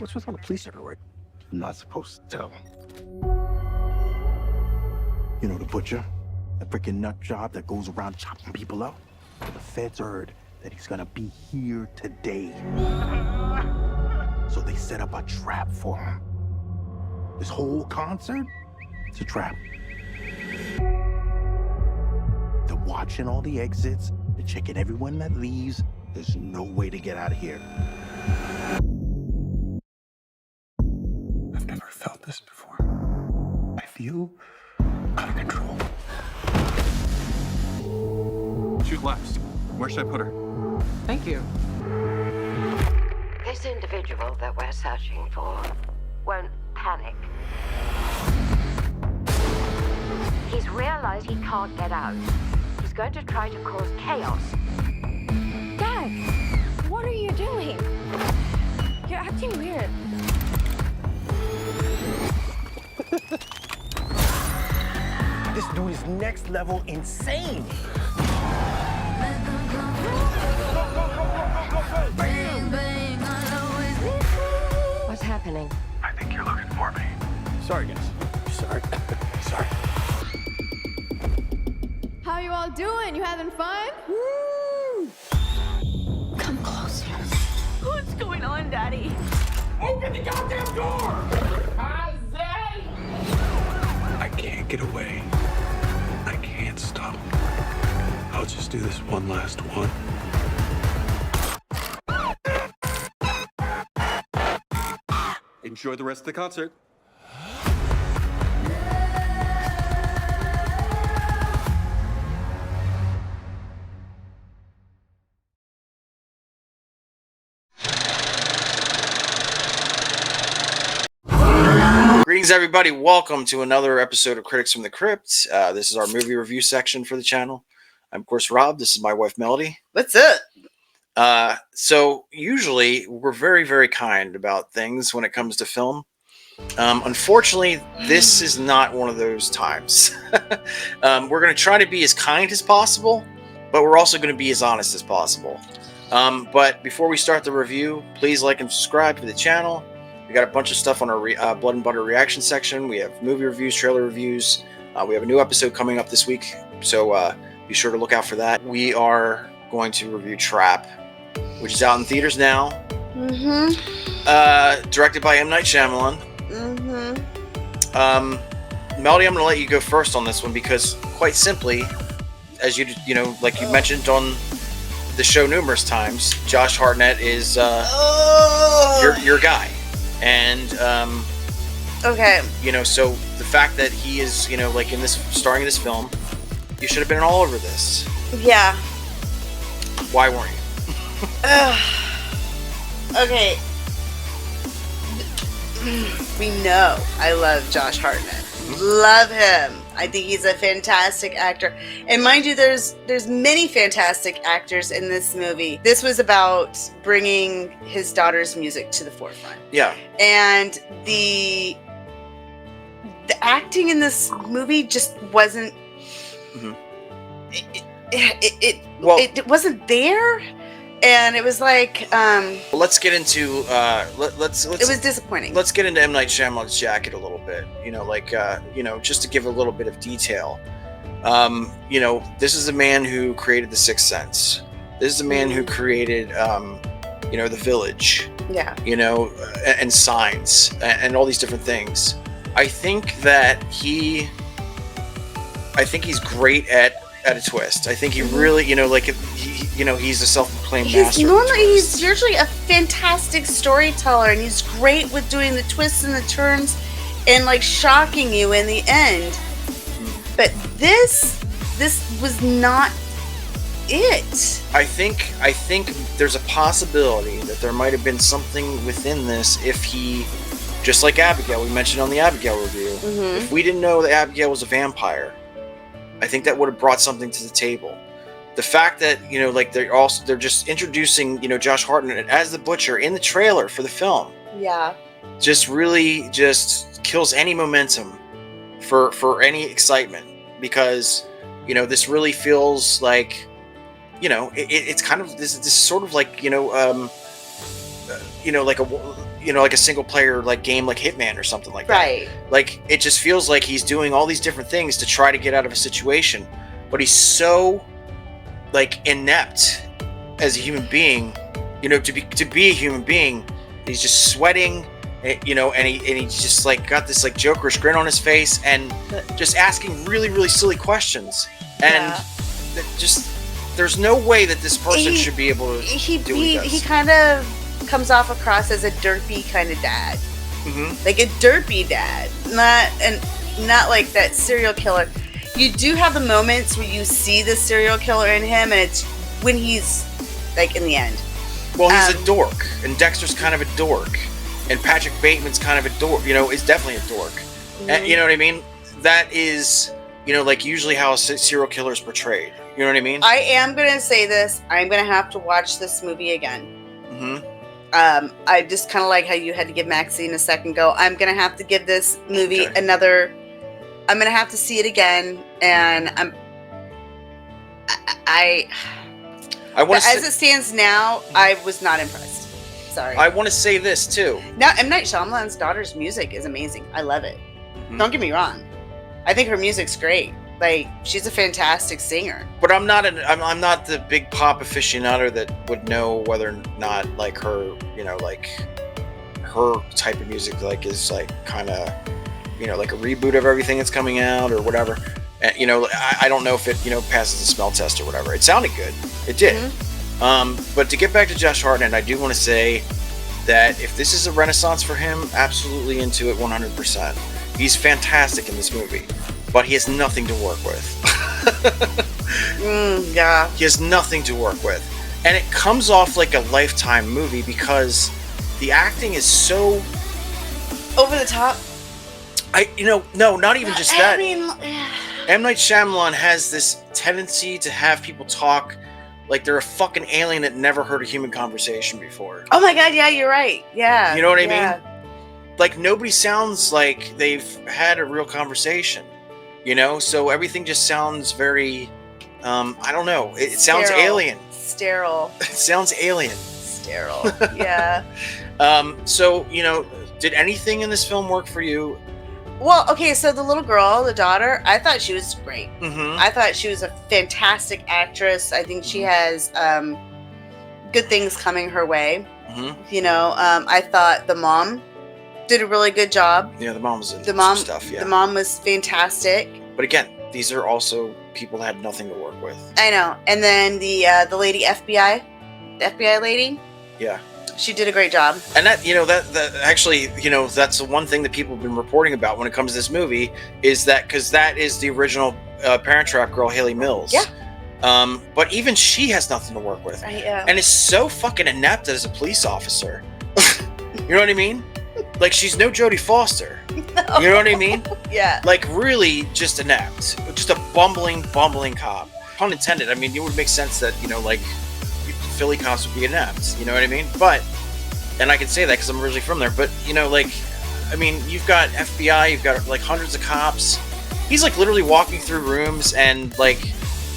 What's with all the police everywhere? I'm not supposed to tell. You know the butcher? The freaking nut job that goes around chopping people up? The feds heard that he's gonna be here today. So they set up a trap for him. This whole concert, it's a trap. They're watching all the exits, they're checking everyone that leaves. There's no way to get out of here. I've never felt this before. I feel out of control. Shoot left. Where should I put her? Thank you. This individual that we're searching for won't panic. He's realized he can't get out. He's going to try to cause chaos. Dad, what are you doing? You're acting weird. This dude is next level insane. What's happening? I think you're looking for me. Sorry, guys. Sorry. Sorry. How you all doing? You having fun? Come closer. What's going on, Daddy? Open the goddamn door! I can't get away. I can't stop. I'll just do this one last one. Enjoy the rest of the concert. Greetings, everybody. Welcome to another episode of Critics from the Crypt. This is our movie review section for the channel. I'm, of course, Rob. This is my wife, Melody. What's up? So usually we're very, very kind about things when it comes to film. Unfortunately, this is not one of those times. We're going to try to be as kind as possible, but we're also going to be as honest as possible. But before we start the review, please like and subscribe to the channel. We got a bunch of stuff on our Blood and Butter reaction section. We have movie reviews, trailer reviews. We have a new episode coming up this week, so be sure to look out for that. We are going to review Trap, which is out in theaters now. Directed by M Night Shyamalan. Melody, I'm going to let you go first on this one because, quite simply, as you know, like you mentioned on the show numerous times, Josh Hartnett is your guy. And Okay. you know, so the fact that he is, you know, like in this starring in this film, you should have been all over this. Yeah. Why weren't you? Okay. We know I love Josh Hartnett. Love him. I think he's a fantastic actor. And mind you, there's many fantastic actors in this movie. This was about bringing his daughter's music to the forefront. Yeah. And the acting in this movie just wasn't it wasn't there, and it was like Let's get into let's it was disappointing. let's get into M Night Shyamalan's jacket a little bit. You know, like you know, just to give a little bit of detail. You know, this is a man who created The Sixth Sense. This is a man who created you know, The Village. Yeah. You know, and Signs and all these different things. I think that he's great at a twist. I think he really, you know, like you know, he's a self-proclaimed master. He's usually a fantastic storyteller, and he's great with doing the twists and the turns, and like shocking you in the end. But this was not it. I think there's a possibility that there might have been something within this if he, just like Abigail, we mentioned on the Abigail review, if we didn't know that Abigail was a vampire, I think that would have brought something to the table. The fact that, you know, like they're just introducing, you know, Josh Hartnett as the butcher in the trailer for the film, Yeah. just really just kills any momentum for any excitement, because, you know, this really feels like, you know, it's kind of this sort of like, you know, like like a single player like game like Hitman or something like that. Right. Like it just feels like he's doing all these different things to try to get out of a situation, but he's so like inept as a human being, to be a human being. He's just sweating, and he's just like got this like Joker's grin on his face and just asking really, really silly questions. And there's no way that this person should be able to do what he does. He kind of comes off across as a derpy kind of dad. Mm-hmm. Like a derpy dad. Not like that serial killer. You do have the moments where you see the serial killer in him, and it's when he's like in the end. Well, he's a dork, and Dexter's kind of a dork, and Patrick Bateman's kind of a dork. Is definitely a dork. Mm-hmm. And, you know what I mean? That is, like usually how a serial killer is portrayed. You know what I mean? I am gonna say this. I'm gonna have to watch this movie again. Mm-hmm. I just kind of like how you had to give Maxine a second go. I'm gonna have to give this movie another. I'm gonna have to see it again, and I want to. As it stands now, I was not impressed. Sorry. I want to say this too. Now, M Night Shyamalan's daughter's music is amazing. I love it. Mm-hmm. Don't get me wrong. I think her music's great. Like, she's a fantastic singer. But I'm not the big pop aficionado that would know whether or not like her, like her type of music like is like kind of, like a reboot of everything that's coming out or whatever. And, I don't know if it, passes the smell test or whatever. It sounded good. It did. Mm-hmm. But to get back to Josh Hartnett, I do want to say that if this is a renaissance for him, absolutely into it 100%. He's fantastic in this movie, but he has nothing to work with. Yeah. He has nothing to work with. And it comes off like a Lifetime movie because the acting is so over the top. No, not even just that. I mean, M Night Shyamalan has this tendency to have people talk like they're a fucking alien that never heard a human conversation before. Oh my god, yeah, you're right. Yeah. You know what I mean? Like nobody sounds like they've had a real conversation. So everything just sounds very I don't know. It sounds alien. Sterile. It sounds alien. Sterile. Yeah. So, did anything in this film work for you? Well, okay, so the little girl, the daughter, I thought she was great. Mm-hmm. I thought she was a fantastic actress. I think she has good things coming her way. Mm-hmm. I thought the mom did a really good job. Yeah, the mom was in some stuff, yeah. The mom was fantastic. But again, these are also people that had nothing to work with. I know. And then the lady FBI, the FBI lady. Yeah. She did a great job. And that, that actually, that's the one thing that people have been reporting about when it comes to this movie is that, because that is the original Parent Trap girl, Haley Mills. Yeah. But even she has nothing to work with. And is so fucking inept as a police officer. You know what I mean? Like, she's no Jodie Foster. No. You know what I mean? Yeah. Like, really just inept. Just a bumbling cop. Pun intended. I mean, it would make sense that, Philly cops would be inept. You know what I mean? But, and I can say that because I'm originally from there, but, you've got FBI, you've got, like, hundreds of cops. He's, like, literally walking through rooms and, like,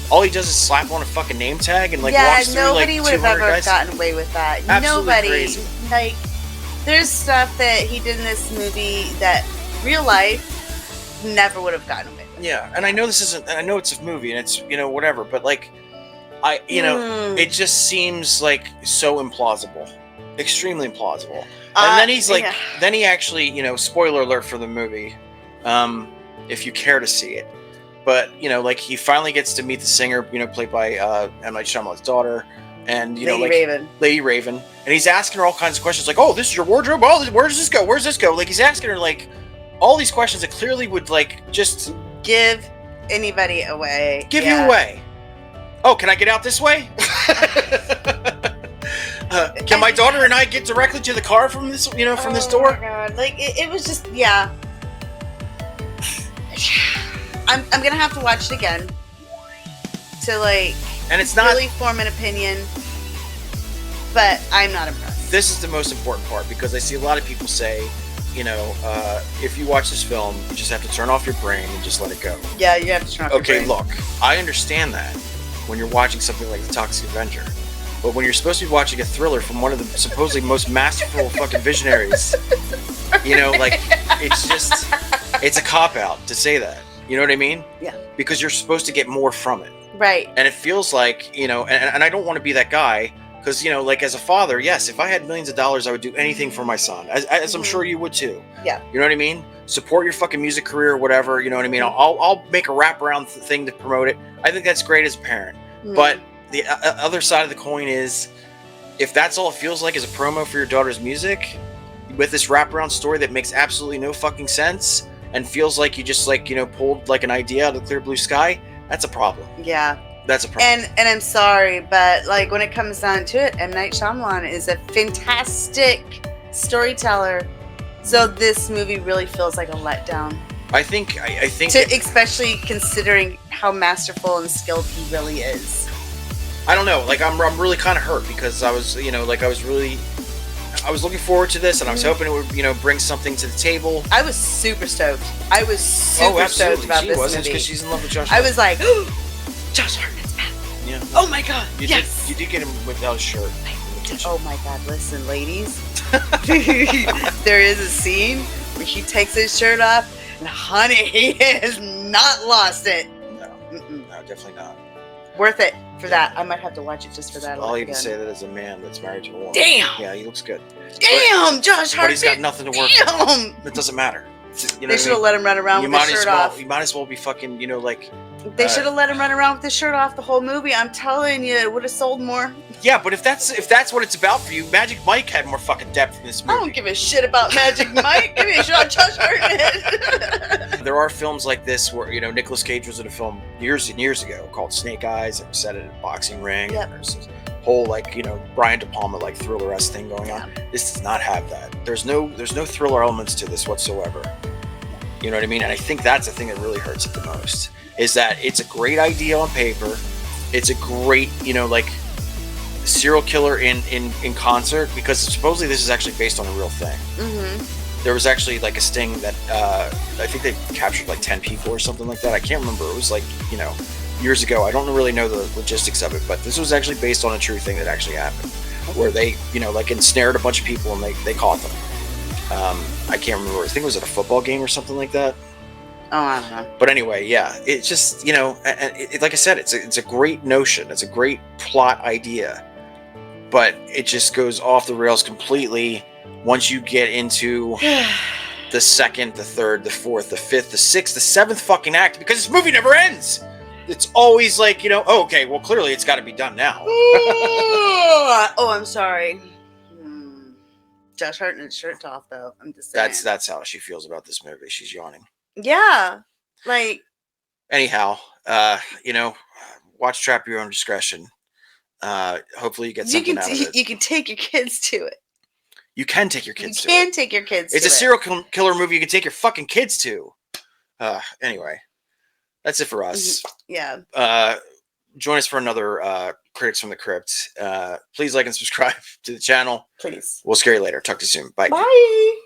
all he does is slap on a fucking name tag and, like, walks through, like, 200 nobody would have ever guys. gotten away with that. Absolutely Nobody. Crazy. Like, there's stuff that he did in this movie that real life never would have gotten away with. Yeah, and I know I know it's a movie and it's, whatever, but like, it just seems like so implausible. Extremely implausible. And then he's like, then he actually, spoiler alert for the movie, if you care to see it. But, like he finally gets to meet the singer, played by M Night Shyamalan's daughter. And, Lady Raven. And he's asking her all kinds of questions like, oh, this is your wardrobe? Oh, where does this go? Where's this go? Like, he's asking her, like, all these questions that clearly would, like, just... give anybody away. Give you away. Oh, can I get out this way? Can my daughter and I get directly to the car from this, from this door? Oh, my God. Like, it was just, yeah. I'm going to have to watch it again to, like... And it's not really form an opinion, but I'm not impressed. This is the most important part because I see a lot of people say, if you watch this film, you just have to turn off your brain and just let it go. Yeah, you have to turn off your brain. Okay, look, I understand that when you're watching something like The Toxic Avenger, But when you're supposed to be watching a thriller from one of the supposedly most masterful fucking visionaries, you know, like, it's a cop-out to say that. You know what I mean? Yeah. Because you're supposed to get more from it. Right. And it feels like, you know, and I don't want to be that guy, because, you know, like, as a father, yes, if I had millions of dollars, I would do anything for my son, as I'm sure you would too. Yeah. You know what I mean? Support your fucking music career or whatever, you know what I mean? I'll make a wraparound thing to promote it. I think that's great as a parent. But the other side of the coin is, if that's all it feels like is a promo for your daughter's music, with this wraparound story that makes absolutely no fucking sense, and feels like you just, like, you know, pulled like an idea out of the clear blue sky, that's a problem. Yeah. That's a problem. And I'm sorry, but like when it comes down to it, M Night Shyamalan is a fantastic storyteller. So this movie really feels like a letdown. I think Especially considering how masterful and skilled he really is. I don't know, like, I'm really kind of hurt, because I was, you know, like, I was looking forward to this, and I was hoping it would, you know, bring something to the table. I was super stoked. I was super stoked about she this was, movie. because she's in love with Josh I Hartnett. was like, Josh Hartnett's back. Yeah. Oh my god. You Yes. did get him without a shirt. Oh my god, listen, ladies. There is a scene where he takes his shirt off, and honey, he has not lost it. No, definitely not. Worth it for that. I might have to watch it just for that. I'll even say that as a man that's married to a woman. Damn. Yeah, he looks good. Damn, Josh Hartnett. But he's got nothing to work Damn. with. It doesn't matter. You know They should have let him run around with his shirt off. You might as well be fucking, you know, like... They should have let him run around with his shirt off the whole movie. I'm telling you, it would have sold more. Yeah, but if that's what it's about for you, Magic Mike had more fucking depth in this I movie. don't give a shit about Magic Mike. Give me a shot, Josh Hartnett. There are films like this where, you know, Nicolas Cage was in a film years and years ago called Snake Eyes, and set it in a boxing ring. Yep. And there's this whole, like, you know, Brian De Palma, like, thriller-esque thing going on. This does not have that. There's no thriller elements to this whatsoever. You know what I mean? And I think that's the thing that really hurts it the most, is that it's a great idea on paper. It's a great, you know, like, serial killer in concert, because supposedly this is actually based on a real thing. There was actually, like, a sting that I think they captured like 10 people or something like that. I can't remember. It was, like, you know, years ago. I don't really know the logistics of it, but this was actually based on a true thing that actually happened, where they, you know, like, ensnared a bunch of people and they caught them. I can't remember. I think it was at a football game or something like that. Oh, I don't know. But anyway, yeah, it's just, you know, like I said, it's a great notion. It's a great plot idea, but it just goes off the rails completely once you get into the second, the third, the fourth, the fifth, the sixth, the seventh fucking act, because this movie never ends. It's always like, you know, oh, okay, well, clearly it's got to be done now. Oh, I'm sorry. Josh Hartnett's shirt's off, though. I'm just saying. That's how she feels about this movie. She's yawning. Yeah, like. Anyhow, you know, watch Trap at your own discretion. Hopefully you get something out of it. You can take your kids to it. You can take your kids to it. You can take your kids to it. It's a serial killer movie you can take your fucking kids to. Anyway, that's it for us. Yeah. Join us for another Critics from the Crypt. Please like and subscribe to the channel. Please. We'll scare you later. Talk to you soon. Bye. Bye.